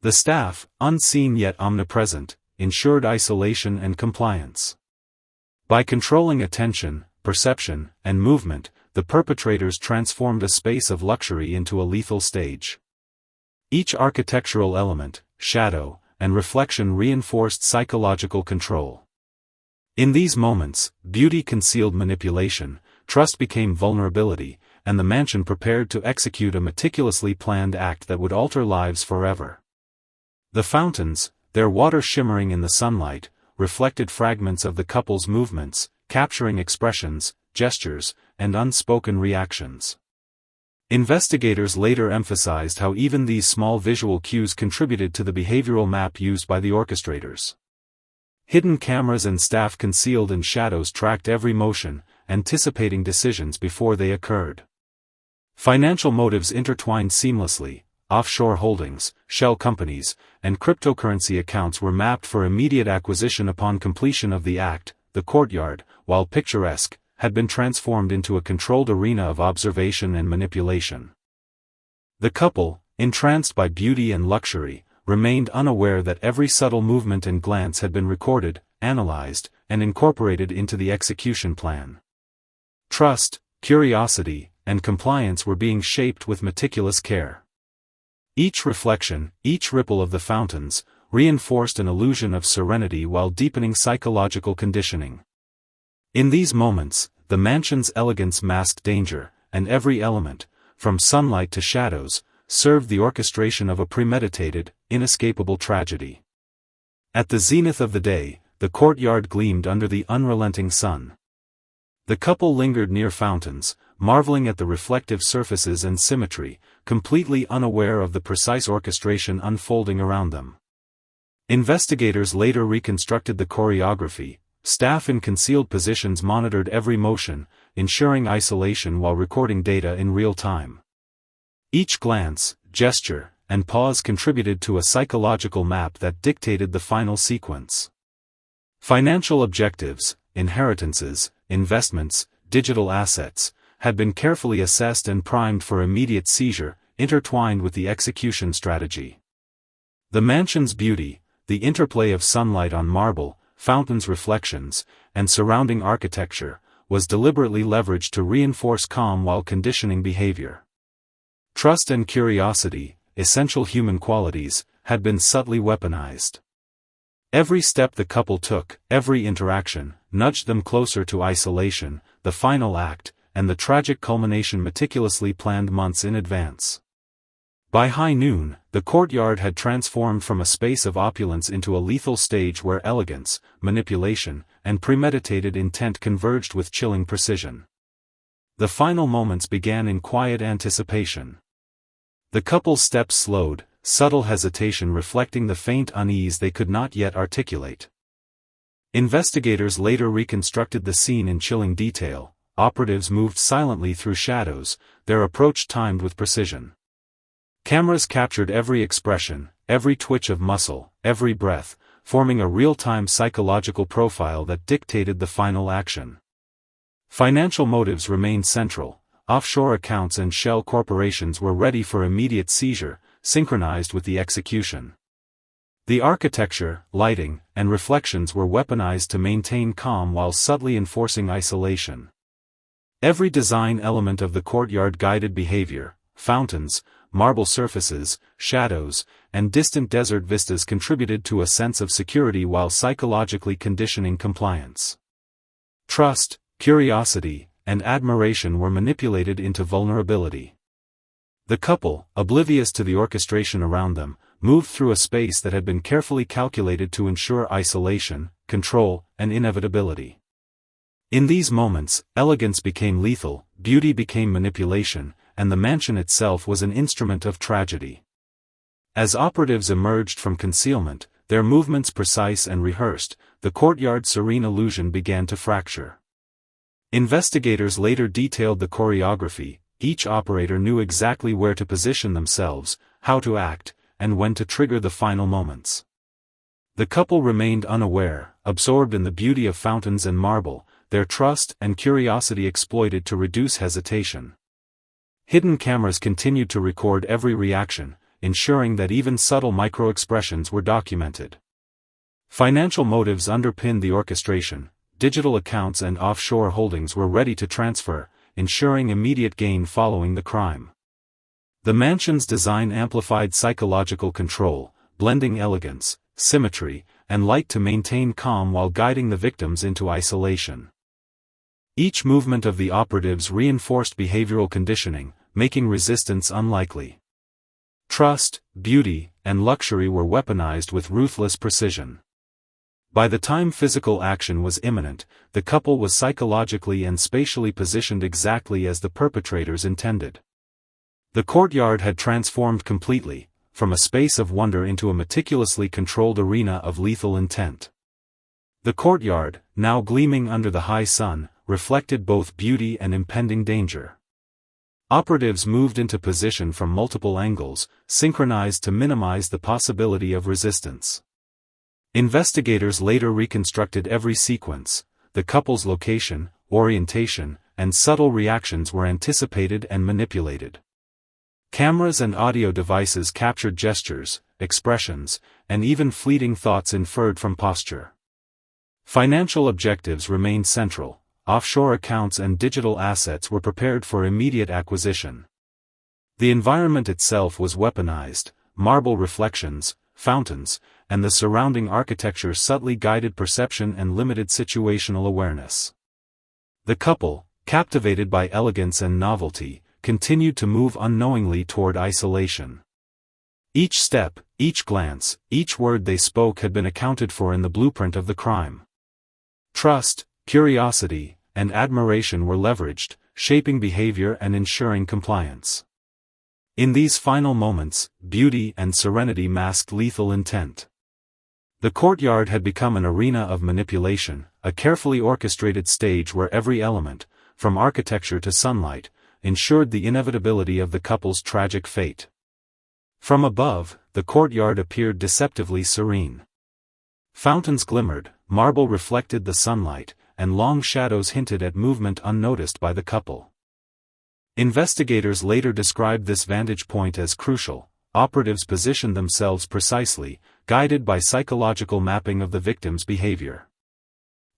The staff, unseen yet omnipresent, ensured isolation and compliance. By controlling attention, perception, and movement, the perpetrators transformed a space of luxury into a lethal stage. Each architectural element, shadow, and reflection reinforced psychological control. In these moments, beauty concealed manipulation, trust became vulnerability, and the mansion prepared to execute a meticulously planned act that would alter lives forever. The fountains, their water shimmering in the sunlight, reflected fragments of the couple's movements, capturing expressions, gestures, and unspoken reactions. Investigators later emphasized how even these small visual cues contributed to the behavioral map used by the orchestrators. Hidden cameras and staff concealed in shadows tracked every motion, anticipating decisions before they occurred. Financial motives intertwined seamlessly. Offshore holdings, shell companies, and cryptocurrency accounts were mapped for immediate acquisition upon completion of the act. The courtyard, while picturesque, had been transformed into a controlled arena of observation and manipulation. The couple, entranced by beauty and luxury, remained unaware that every subtle movement and glance had been recorded, analyzed, and incorporated into the execution plan. Trust, curiosity, and compliance were being shaped with meticulous care. Each reflection, each ripple of the fountains, reinforced an illusion of serenity while deepening psychological conditioning. In these moments, the mansion's elegance masked danger, and every element, from sunlight to shadows, served the orchestration of a premeditated, inescapable tragedy. At the zenith of the day, the courtyard gleamed under the unrelenting sun. The couple lingered near fountains, marveling at the reflective surfaces and symmetry, completely unaware of the precise orchestration unfolding around them. Investigators later reconstructed the choreography. Staff in concealed positions monitored every motion, ensuring isolation while recording data in real time. Each glance, gesture, and pause contributed to a psychological map that dictated the final sequence. Financial objectives, inheritances, investments, digital assets, had been carefully assessed and primed for immediate seizure, intertwined with the execution strategy. The mansion's beauty, the interplay of sunlight on marble, fountains' reflections, and surrounding architecture, was deliberately leveraged to reinforce calm while conditioning behavior. Trust and curiosity, essential human qualities, had been subtly weaponized. Every step the couple took, every interaction, nudged them closer to isolation, the final act, and the tragic culmination meticulously planned months in advance. By high noon, the courtyard had transformed from a space of opulence into a lethal stage where elegance, manipulation, and premeditated intent converged with chilling precision. The final moments began in quiet anticipation. The couple's steps slowed, subtle hesitation reflecting the faint unease they could not yet articulate. Investigators later reconstructed the scene in chilling detail. Operatives moved silently through shadows, their approach timed with precision. Cameras captured every expression, every twitch of muscle, every breath, forming a real-time psychological profile that dictated the final action. Financial motives remained central. Offshore accounts and shell corporations were ready for immediate seizure, synchronized with the execution. The architecture, lighting, and reflections were weaponized to maintain calm while subtly enforcing isolation. Every design element of the courtyard guided behavior: fountains, marble surfaces, shadows, and distant desert vistas contributed to a sense of security while psychologically conditioning compliance. Trust, curiosity, and admiration were manipulated into vulnerability. The couple, oblivious to the orchestration around them, moved through a space that had been carefully calculated to ensure isolation, control, and inevitability. In these moments, elegance became lethal, beauty became manipulation, and the mansion itself was an instrument of tragedy. As operatives emerged from concealment, their movements precise and rehearsed, the courtyard's serene illusion began to fracture. Investigators later detailed the choreography. Each operator knew exactly where to position themselves, how to act, and when to trigger the final moments. The couple remained unaware, absorbed in the beauty of fountains and marble, their trust and curiosity exploited to reduce hesitation. Hidden cameras continued to record every reaction, ensuring that even subtle micro-expressions were documented. Financial motives underpinned the orchestration. Digital accounts and offshore holdings were ready to transfer, ensuring immediate gain following the crime. The mansion's design amplified psychological control, blending elegance, symmetry, and light to maintain calm while guiding the victims into isolation. Each movement of the operatives reinforced behavioral conditioning, making resistance unlikely. Trust, beauty, and luxury were weaponized with ruthless precision. By the time physical action was imminent, the couple was psychologically and spatially positioned exactly as the perpetrators intended. The courtyard had transformed completely, from a space of wonder into a meticulously controlled arena of lethal intent. The courtyard, now gleaming under the high sun, reflected both beauty and impending danger. Operatives moved into position from multiple angles, synchronized to minimize the possibility of resistance. Investigators later reconstructed every sequence. The couple's location, orientation, and subtle reactions were anticipated and manipulated. Cameras and audio devices captured gestures, expressions, and even fleeting thoughts inferred from posture. Financial objectives remained central. Offshore accounts and digital assets were prepared for immediate acquisition. The environment itself was weaponized. Marble reflections, fountains, and the surrounding architecture subtly guided perception and limited situational awareness. The couple, captivated by elegance and novelty, continued to move unknowingly toward isolation. Each step, each glance, each word they spoke had been accounted for in the blueprint of the crime. Trust, curiosity, and admiration were leveraged, shaping behavior and ensuring compliance. In these final moments, beauty and serenity masked lethal intent. The courtyard had become an arena of manipulation, a carefully orchestrated stage where every element, from architecture to sunlight, ensured the inevitability of the couple's tragic fate. From above, the courtyard appeared deceptively serene. Fountains glimmered, marble reflected the sunlight, and long shadows hinted at movement unnoticed by the couple. Investigators later described this vantage point as crucial. Operatives positioned themselves precisely, guided by psychological mapping of the victim's behavior.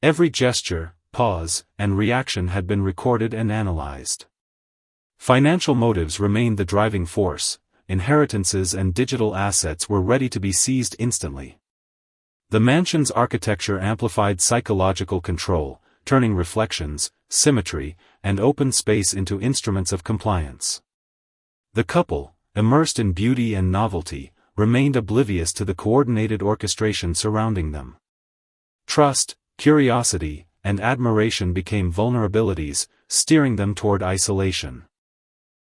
Every gesture, pause, and reaction had been recorded and analyzed. Financial motives remained the driving force. Inheritances and digital assets were ready to be seized instantly. The mansion's architecture amplified psychological control, turning reflections, symmetry, and open space into instruments of compliance. The couple, immersed in beauty and novelty, remained oblivious to the coordinated orchestration surrounding them. Trust, curiosity, and admiration became vulnerabilities, steering them toward isolation.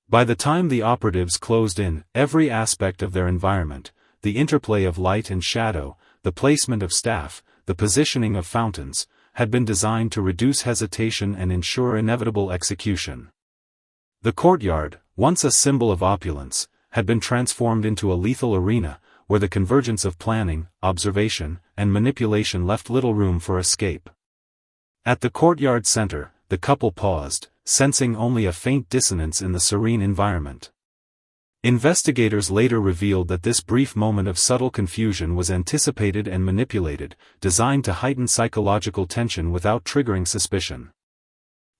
By the time the operatives closed in, every aspect of their environment, the interplay of light and shadow, the placement of staff, the positioning of fountains, had been designed to reduce hesitation and ensure inevitable execution. The courtyard, once a symbol of opulence, had been transformed into a lethal arena, where the convergence of planning, observation, and manipulation left little room for escape. At the courtyard center, the couple paused, sensing only a faint dissonance in the serene environment. Investigators later revealed that this brief moment of subtle confusion was anticipated and manipulated, designed to heighten psychological tension without triggering suspicion.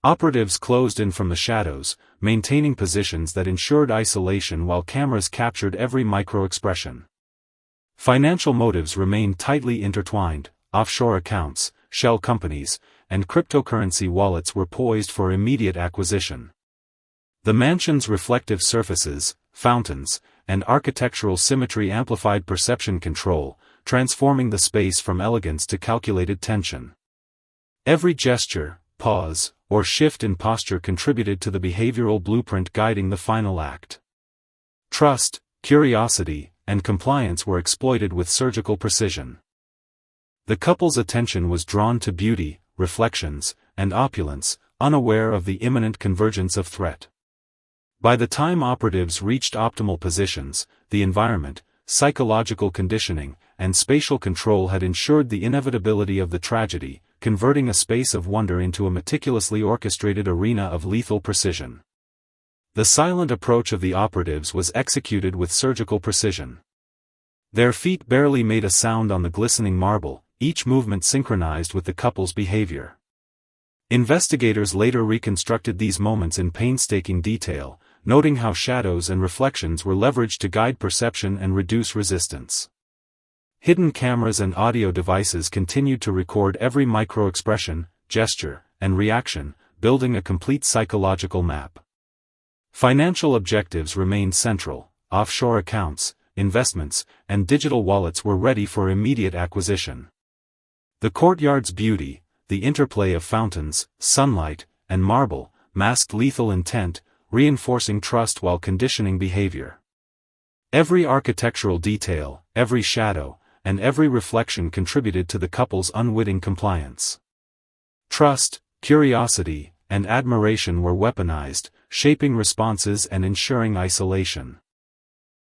Operatives closed in from the shadows, maintaining positions that ensured isolation while cameras captured every micro-expression. Financial motives remained tightly intertwined. Offshore accounts, shell companies, and cryptocurrency wallets were poised for immediate acquisition. The mansion's reflective surfaces, fountains, and architectural symmetry amplified perception control, transforming the space from elegance to calculated tension. Every gesture, pause, or shift in posture contributed to the behavioral blueprint guiding the final act. Trust, curiosity, and compliance were exploited with surgical precision. The couple's attention was drawn to beauty, reflections, and opulence, unaware of the imminent convergence of threat. By the time operatives reached optimal positions, the environment, psychological conditioning, and spatial control had ensured the inevitability of the tragedy, converting a space of wonder into a meticulously orchestrated arena of lethal precision. The silent approach of the operatives was executed with surgical precision. Their feet barely made a sound on the glistening marble, each movement synchronized with the couple's behavior. Investigators later reconstructed these moments in painstaking detail, noting how shadows and reflections were leveraged to guide perception and reduce resistance. Hidden cameras and audio devices continued to record every micro-expression, gesture, and reaction, building a complete psychological map. Financial objectives remained central. Offshore accounts, investments, and digital wallets were ready for immediate acquisition. The courtyard's beauty, the interplay of fountains, sunlight, and marble, masked lethal intent, reinforcing trust while conditioning behavior. Every architectural detail, every shadow, and every reflection contributed to the couple's unwitting compliance. Trust, curiosity, and admiration were weaponized, shaping responses and ensuring isolation.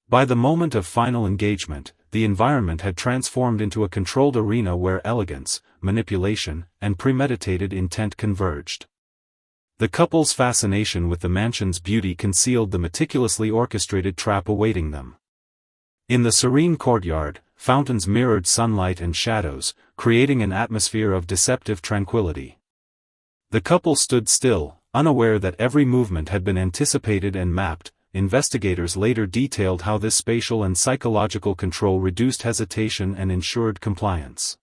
By the moment of final engagement, the environment had transformed into a controlled arena where elegance, manipulation, and premeditated intent converged. The couple's fascination with the mansion's beauty concealed the meticulously orchestrated trap awaiting them. In the serene courtyard, fountains mirrored sunlight and shadows, creating an atmosphere of deceptive tranquility. The couple stood still, unaware that every movement had been anticipated and mapped. Investigators later detailed how this spatial and psychological control reduced hesitation and ensured compliance.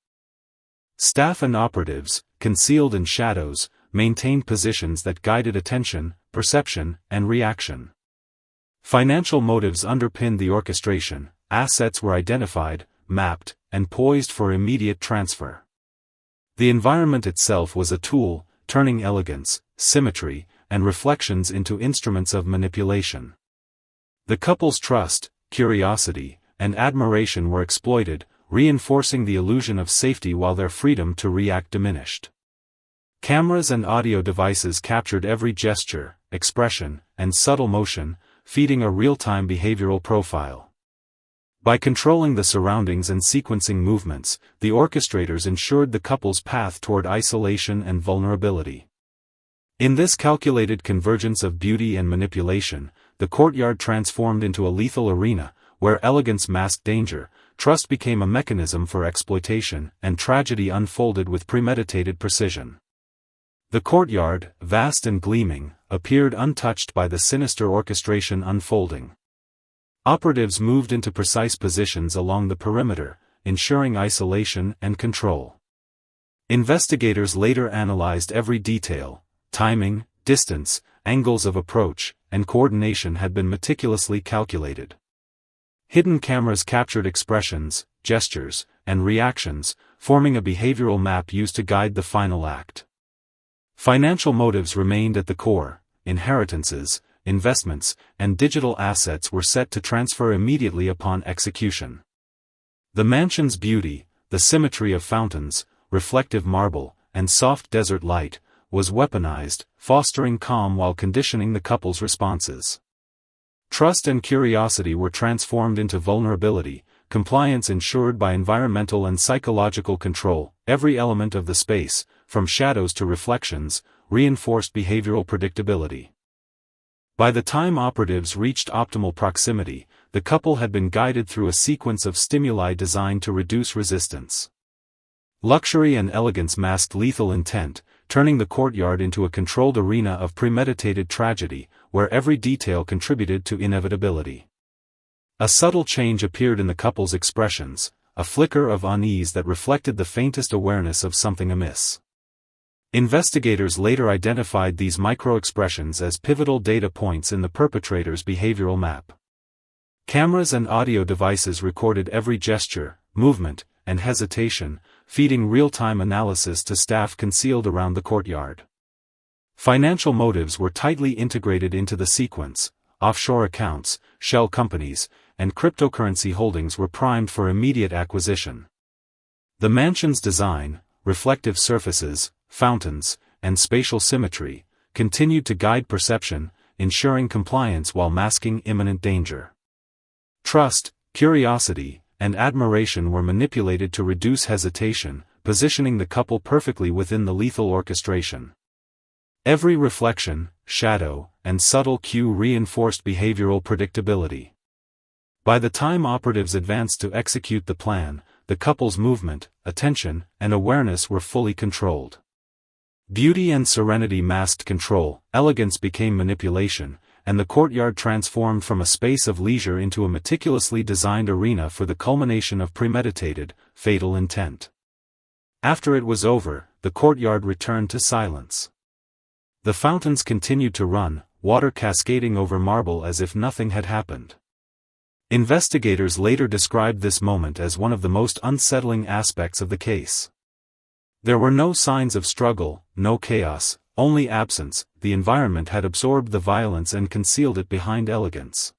Staff and operatives, concealed in shadows, maintained positions that guided attention, perception, and reaction. Financial motives underpinned the orchestration. Assets were identified, mapped, and poised for immediate transfer. The environment itself was a tool, turning elegance, symmetry, and reflections into instruments of manipulation. The couple's trust, curiosity, and admiration were exploited, reinforcing the illusion of safety while their freedom to react diminished. Cameras and audio devices captured every gesture, expression, and subtle motion, feeding a real-time behavioral profile. By controlling the surroundings and sequencing movements, the orchestrators ensured the couple's path toward isolation and vulnerability. In this calculated convergence of beauty and manipulation, the courtyard transformed into a lethal arena, where elegance masked danger, trust became a mechanism for exploitation, and tragedy unfolded with premeditated precision. The courtyard, vast and gleaming, appeared untouched by the sinister orchestration unfolding. Operatives moved into precise positions along the perimeter, ensuring isolation and control. Investigators later analyzed every detail: timing, distance, angles of approach, and coordination had been meticulously calculated. Hidden cameras captured expressions, gestures, and reactions, forming a behavioral map used to guide the final act. Financial motives remained at the core: inheritances, investments, and digital assets were set to transfer immediately upon execution. The mansion's beauty, the symmetry of fountains, reflective marble, and soft desert light, was weaponized, fostering calm while conditioning the couple's responses. Trust and curiosity were transformed into vulnerability, compliance ensured by environmental and psychological control. Every element of the space, from shadows to reflections, reinforced behavioral predictability. By the time operatives reached optimal proximity, the couple had been guided through a sequence of stimuli designed to reduce resistance. Luxury and elegance masked lethal intent, turning the courtyard into a controlled arena of premeditated tragedy, where every detail contributed to inevitability. A subtle change appeared in the couple's expressions, a flicker of unease that reflected the faintest awareness of something amiss. Investigators later identified these micro-expressions as pivotal data points in the perpetrator's behavioral map. Cameras and audio devices recorded every gesture, movement, and hesitation, feeding real-time analysis to staff concealed around the courtyard. Financial motives were tightly integrated into the sequence: offshore accounts, shell companies, and cryptocurrency holdings were primed for immediate acquisition. The mansion's design, reflective surfaces, fountains, and spatial symmetry, continued to guide perception, ensuring compliance while masking imminent danger. Trust, curiosity, and admiration were manipulated to reduce hesitation, positioning the couple perfectly within the lethal orchestration. Every reflection, shadow, and subtle cue reinforced behavioral predictability. By the time operatives advanced to execute the plan, the couple's movement, attention, and awareness were fully controlled. Beauty and serenity masked control, elegance became manipulation, and the courtyard transformed from a space of leisure into a meticulously designed arena for the culmination of premeditated, fatal intent. After it was over, the courtyard returned to silence. The fountains continued to run, water cascading over marble as if nothing had happened. Investigators later described this moment as one of the most unsettling aspects of the case. There were no signs of struggle, no chaos, only absence. The environment had absorbed the violence and concealed it behind elegance.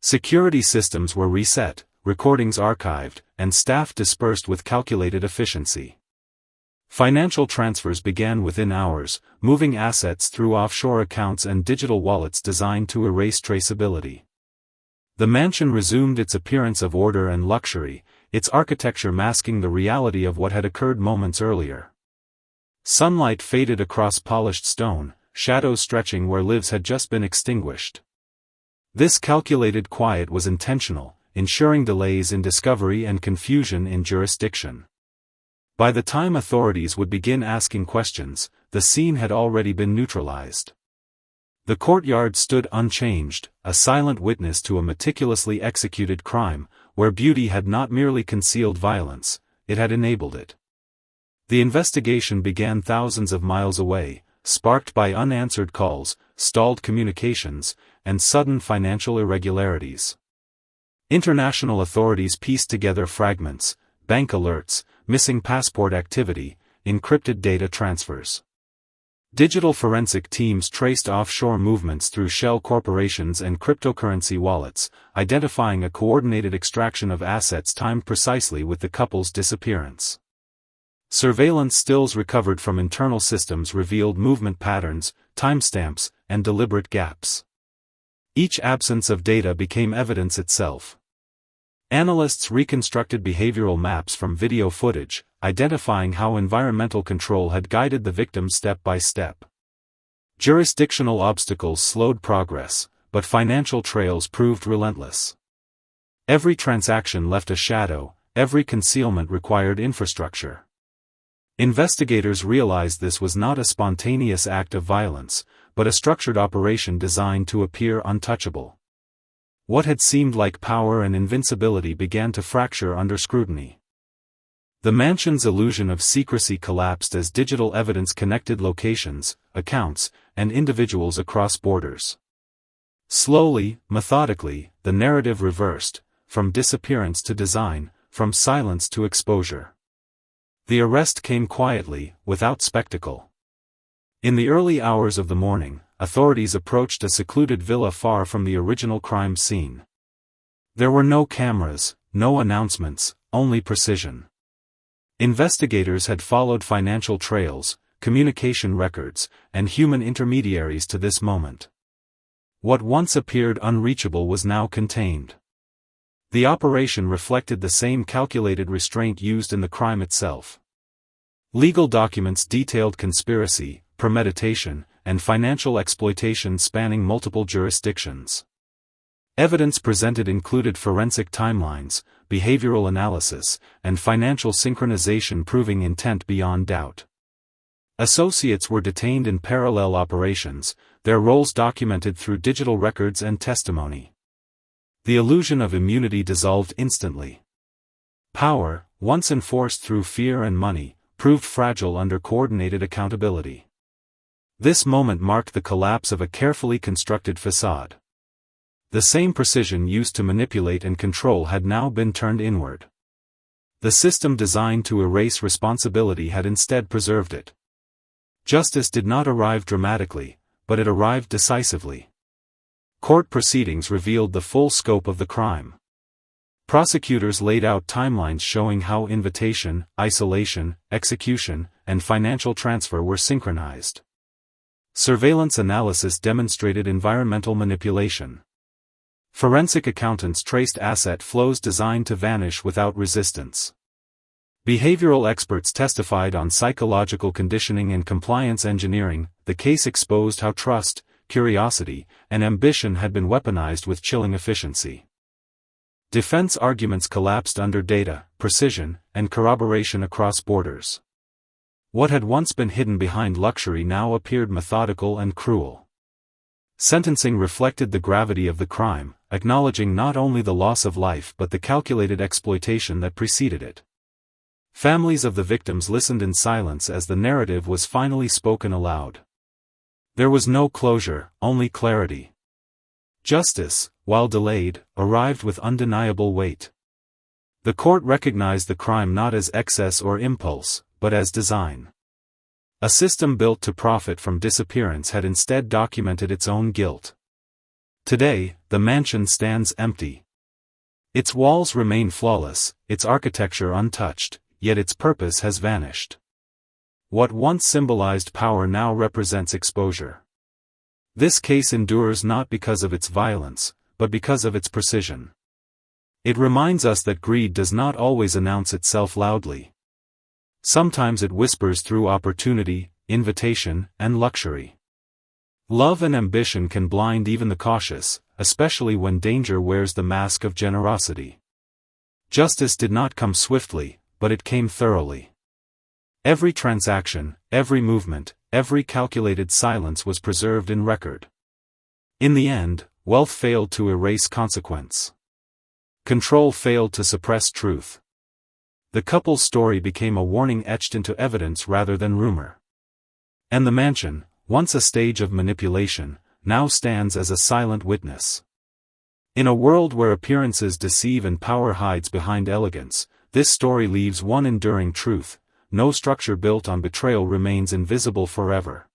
Security systems were reset, recordings archived, and staff dispersed with calculated efficiency. Financial transfers began within hours, moving assets through offshore accounts and digital wallets designed to erase traceability. The mansion resumed its appearance of order and luxury, its architecture masking the reality of what had occurred moments earlier. Sunlight faded across polished stone, shadows stretching where lives had just been extinguished. This calculated quiet was intentional, ensuring delays in discovery and confusion in jurisdiction. By the time authorities would begin asking questions, the scene had already been neutralized. The courtyard stood unchanged, a silent witness to a meticulously executed crime, where beauty had not merely concealed violence, it had enabled it. The investigation began thousands of miles away, sparked by unanswered calls, stalled communications, and sudden financial irregularities. International authorities pieced together fragments: bank alerts, missing passport activity, encrypted data transfers. Digital forensic teams traced offshore movements through shell corporations and cryptocurrency wallets, identifying a coordinated extraction of assets timed precisely with the couple's disappearance. Surveillance stills recovered from internal systems revealed movement patterns, timestamps, and deliberate gaps. Each absence of data became evidence itself. Analysts reconstructed behavioral maps from video footage, identifying how environmental control had guided the victim step by step. Jurisdictional obstacles slowed progress, but financial trails proved relentless. Every transaction left a shadow, every concealment required infrastructure. Investigators realized this was not a spontaneous act of violence, but a structured operation designed to appear untouchable. What had seemed like power and invincibility began to fracture under scrutiny. The mansion's illusion of secrecy collapsed as digital evidence connected locations, accounts, and individuals across borders. Slowly, methodically, the narrative reversed, from disappearance to design, from silence to exposure. The arrest came quietly, without spectacle. In the early hours of the morning, authorities approached a secluded villa far from the original crime scene. There were no cameras, no announcements, only precision. Investigators had followed financial trails, communication records, and human intermediaries to this moment. What once appeared unreachable was now contained. The operation reflected the same calculated restraint used in the crime itself. Legal documents detailed conspiracy, premeditation, and financial exploitation spanning multiple jurisdictions. Evidence presented included forensic timelines, behavioral analysis, and financial synchronization proving intent beyond doubt. Associates were detained in parallel operations, their roles documented through digital records and testimony. The illusion of immunity dissolved instantly. Power, once enforced through fear and money, proved fragile under coordinated accountability. This moment marked the collapse of a carefully constructed facade. The same precision used to manipulate and control had now been turned inward. The system designed to erase responsibility had instead preserved it. Justice did not arrive dramatically, but it arrived decisively. Court proceedings revealed the full scope of the crime. Prosecutors laid out timelines showing how invitation, isolation, execution, and financial transfer were synchronized. Surveillance analysis demonstrated environmental manipulation. Forensic accountants traced asset flows designed to vanish without resistance. Behavioral experts testified on psychological conditioning and compliance engineering. The case exposed how trust, curiosity, and ambition had been weaponized with chilling efficiency. Defense arguments collapsed under data, precision, and corroboration across borders. What had once been hidden behind luxury now appeared methodical and cruel. Sentencing reflected the gravity of the crime, acknowledging not only the loss of life but the calculated exploitation that preceded it. Families of the victims listened in silence as the narrative was finally spoken aloud. There was no closure, only clarity. Justice, while delayed, arrived with undeniable weight. The court recognized the crime not as excess or impulse, but as design. A system built to profit from disappearance had instead documented its own guilt. Today, the mansion stands empty. Its walls remain flawless, its architecture untouched, yet its purpose has vanished. What once symbolized power now represents exposure. This case endures not because of its violence, but because of its precision. It reminds us that greed does not always announce itself loudly. Sometimes it whispers through opportunity, invitation, and luxury. Love and ambition can blind even the cautious, especially when danger wears the mask of generosity. Justice did not come swiftly, but it came thoroughly. Every transaction, every movement, every calculated silence was preserved in record. In the end, wealth failed to erase consequence. Control failed to suppress truth. The couple's story became a warning etched into evidence rather than rumor. And the mansion, once a stage of manipulation, now stands as a silent witness. In a world where appearances deceive and power hides behind elegance, this story leaves one enduring truth: no structure built on betrayal remains invisible forever.